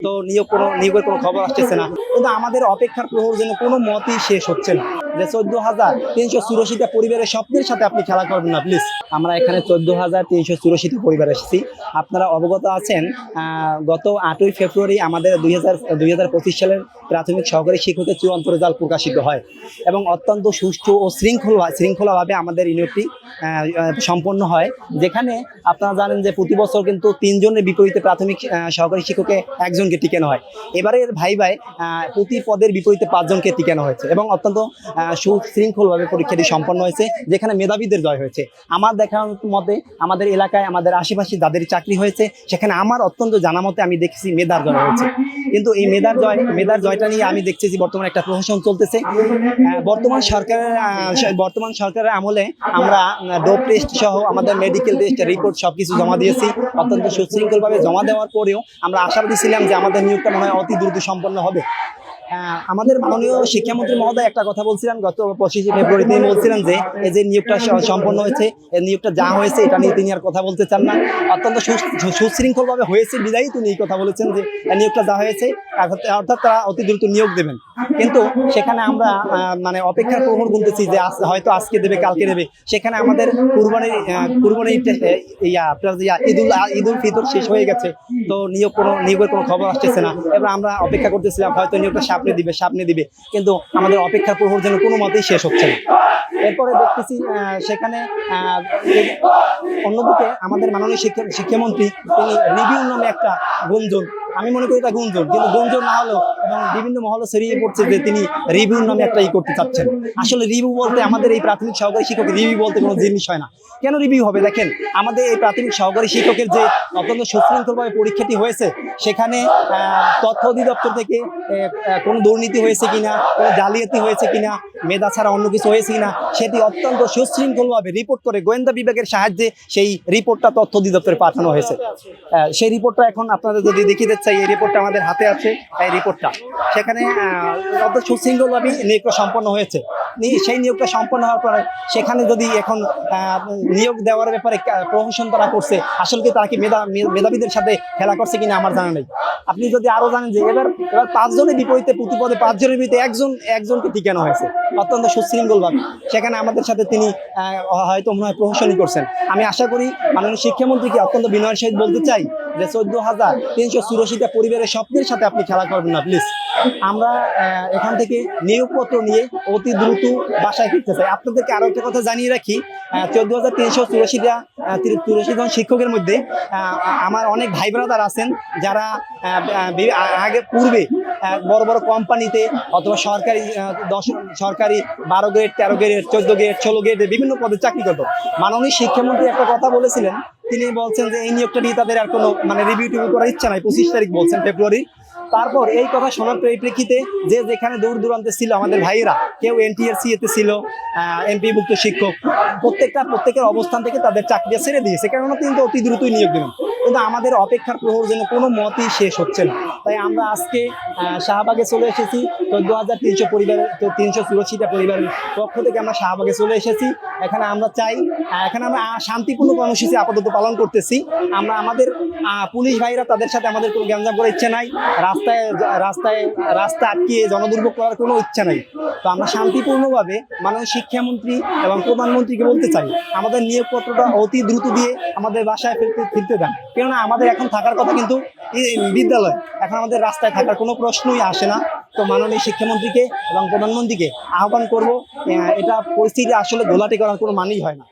তো নিয়োগের কোনো খবর আসতেছে না। কিন্তু আমাদের অপেক্ষার প্রহর যেন কোনো মতেই শেষ হচ্ছে না। যে 14,384টা পরিবারের স্বপ্নের সাথে আপনি খেলা করবেন না প্লিজ। আমরা এখানে 14,384টা পরিবার এসেছি। আপনারা অবগত আছেন, গত 8ই ফেব্রুয়ারি আমাদের 2025 সালের প্রাথমিক সহকারী শিক্ষকের চূড়ান্ত রেজাল্ট প্রকাশিত হয় এবং অত্যন্ত সুষ্ঠু ও শৃঙ্খলাভাবে আমাদের নিয়োগটি সম্পন্ন হয়। যেখানে আপনারা জানেন যে প্রতি বছর কিন্তু 3 জনের বিপরীতে প্রাথমিক সহকারী শিক্ষকে একজনকে টিকানো হয়। এবারের ভাইভায় প্রতি পদের বিপরীতে 5 জনকে টিকানো হয়েছে এবং অত্যন্ত সুশৃঙ্খলভাবে পরীক্ষাটি সম্পন্ন হয়েছে, যেখানে মেধাবীদের জয় হয়েছে। আমার দেখার মতে আমাদের এলাকায় আমাদের আশেপাশে যাদের চাকরি হয়েছে সেখানে আমার অত্যন্ত জানা মতে আমি দেখছি মেধার জয় হয়েছে। কিন্তু এই মেধার জয়টা নিয়ে আমি দেখতেছি বর্তমানে একটা প্রহসন চলতেছে। বর্তমান সরকারের আমলে আমরা ডোপ টেস্ট সহ আমাদের মেডিকেল টেস্ট রিপোর্ট সবকিছু জমা দিয়েছি। অত্যন্ত সুশৃঙ্খলভাবে জমা দেওয়ার পরেও আমরা আশাবাদী ছিলাম যে আমাদের নিয়োগটা মনে হয় অতি দ্রুত সম্পন্ন হবে। আমাদের মাননীয় শিক্ষামন্ত্রী মহোদয় একটা কথা বলছিলেন গত 25 ফেব্রুয়ারি, তিনি বলছিলেন যে এই যে নিয়োগটা সম্পন্ন হয়েছে, এই নিয়োগটা যা হয়েছে এটা নিয়ে তিনি আর কথা বলতে চান না। অত্যন্ত সুশৃঙ্খলভাবে হয়েছে বিদায়ী তিনি এই কথা বলেছেন যে নিয়োগটা যা হয়েছে অর্থাৎ তারা অতি দ্রুত নিয়োগ দেবেন। কিন্তু সেখানে আমরা মানে অপেক্ষার প্রহর গুনতেছি যে হয়তো আজকে দেবে কালকে দেবে। সেখানে আমাদের কুরবানি ঈদুল ফিতর শেষ হয়ে গেছে, তো নিয়োগের কোনো খবর আসতেছে না। এবার আমরা অপেক্ষা করতেছিলাম হয়তো নিয়োগটা সামনে দিবে, কিন্তু আমাদের অপেক্ষার প্রহর যেন কোনো মতেই শেষ হচ্ছে না। এরপরে দেখতেছি সেখানে অন্যদিকে আমাদের মাননীয় শিক্ষামন্ত্রী তিনি রিভিউ নামে একটা গুঞ্জন, আমি মনে করি এটা গুঞ্জন, কিন্তু গুঞ্জন না হলেও এবং বিভিন্ন মহলে ছড়িয়ে পড়ছে যে তিনি রিভিউ নামে একটা করতে চাচ্ছেন। আসলে রিভিউ বলতে আমাদের এই প্রাথমিক সহকারী শিক্ষক রিভিউ বলতে কোনো জিনিস হয় না। কেন রিভিউ হবে? দেখেন, আমাদের এই প্রাথমিক সহকারী শিক্ষকের যে অত্যন্ত সুশৃঙ্খলভাবে পরীক্ষাটি হয়েছে সেখানে তথ্য অধিদপ্তর থেকে কোনো দুর্নীতি হয়েছে কিনা, কোনো জালিয়াতি হয়েছে কিনা, মেধা ছাড়া অন্য কিছু হয়েছে কিনা সেটি অত্যন্ত সুশৃঙ্খলভাবে রিপোর্ট করে গোয়েন্দা বিভাগের সাহায্যে সেই রিপোর্টটা তথ্য অধিদপ্তরে পাঠানো হয়েছে। সেই রিপোর্টটা এখন আপনাদের যদি দেখিয়ে দিতে চাই, এই রিপোর্টটা আমাদের হাতে আছে। এই রিপোর্টটা সেখানে অত সুশৃঙ্খলভাবে নিয়োগটা সম্পন্ন হয়েছে। সেই নিয়োগটা সম্পন্ন হওয়ার পরে সেখানে যদি এখন নিয়োগ দেওয়ার ব্যাপারে প্রহসন তারা করছে, আসলে কি তারা কি মেধাবীদের সাথে খেলা করছে কিনা আমার জানা নেই। আপনি যদি আরো জানেন যে এবার 5 জনের বিপরীতে প্রতি পদে 5 জনের বিপরীতে একজনকে টিকানো হয়েছে অত্যন্ত সুশৃঙ্খলভাবে। সেখানে আমাদের সাথে তিনি হয়তো মনে হয় প্রহসনই করছেন। আমি আশা করি মাননীয় শিক্ষামন্ত্রীকে অত্যন্ত বিনয়ের সহিত বলতে চাই যে 14,384টা পরিবারের স্বপ্নের সাথে আপনি খেলা করবেন না প্লিজ। আমরা এখান থেকে নিয়োগপত্র নিয়ে অতি দ্রুত বাসায় ফিরতে চাই। আপনাদেরকে আরো একটা কথা জানিয়ে রাখি, 14,384 জন শিক্ষকের মধ্যে আমার অনেক ভাই ব্রাদার আছেন যারা পূর্বে বড় বড় কোম্পানিতে অথবা সরকারি 12 গ্রেড 13 গ্রেড 14 গ্রেড 16 গ্রেডে বিভিন্ন পদে চাকরি করতো। মাননীয় শিক্ষামন্ত্রী একটা কথা বলেছিলেন, তিনি বলছেন যে এই নিয়োগটা নিয়ে তাদের আর কোনো রিভিউ করার ইচ্ছা নাই, 25 তারিখ বলছেন ফেব্রুয়ারি। তারপর এই কথা শোনার পরিপ্রেক্ষিতে যে যেখানে দূর দূরান্তে ছিল আমাদের ভাইয়েরা, কেউ NTRC-তে ছিল, এমপিভুক্ত শিক্ষক, প্রত্যেকের অবস্থান থেকে তাদের চাকরিটা ছেড়ে দিয়েছে, কেননা তিনি তো অতি দ্রুতই নিয়োগ দেবেন। কিন্তু আমাদের অপেক্ষার প্রহর যেন কোনো মতেই শেষ হচ্ছে না। তাই আমরা আজকে শাহবাগে চলে এসেছি। 14,384টা পরিবারের পক্ষ থেকে আমরা শাহবাগে চলে এসেছি। এখানে আমরা শান্তিপূর্ণ কর্মসূচি আপাতত পালন করতেছি। আমরা আমাদের পুলিশ ভাইরা তাদের সাথে আমাদের কোনো গ্যাঞ্জাম করার ইচ্ছা নাই, রাস্তা আটকিয়ে জনদুর্ভোগ করার কোনো ইচ্ছা নাই। তো আমরা শান্তিপূর্ণভাবে মাননীয় শিক্ষামন্ত্রী এবং প্রধানমন্ত্রীকে বলতে চাই আমাদের নিয়োগপত্রটা অতি দ্রুত দিয়ে আমাদের বাসায় ফিরতে দেন। কেননা আমাদের এখন থাকার কথা কিন্তু বিদ্যালয়, এখন আমাদের রাস্তায় থাকার কোনো প্রশ্নই আসে না। তো মাননীয় শিক্ষামন্ত্রীকে এবং প্রধানমন্ত্রীকে আহ্বান করব, এটা পরিস্থিতি আসলে ঘোলাটে করার কোনো মানেই হয় না।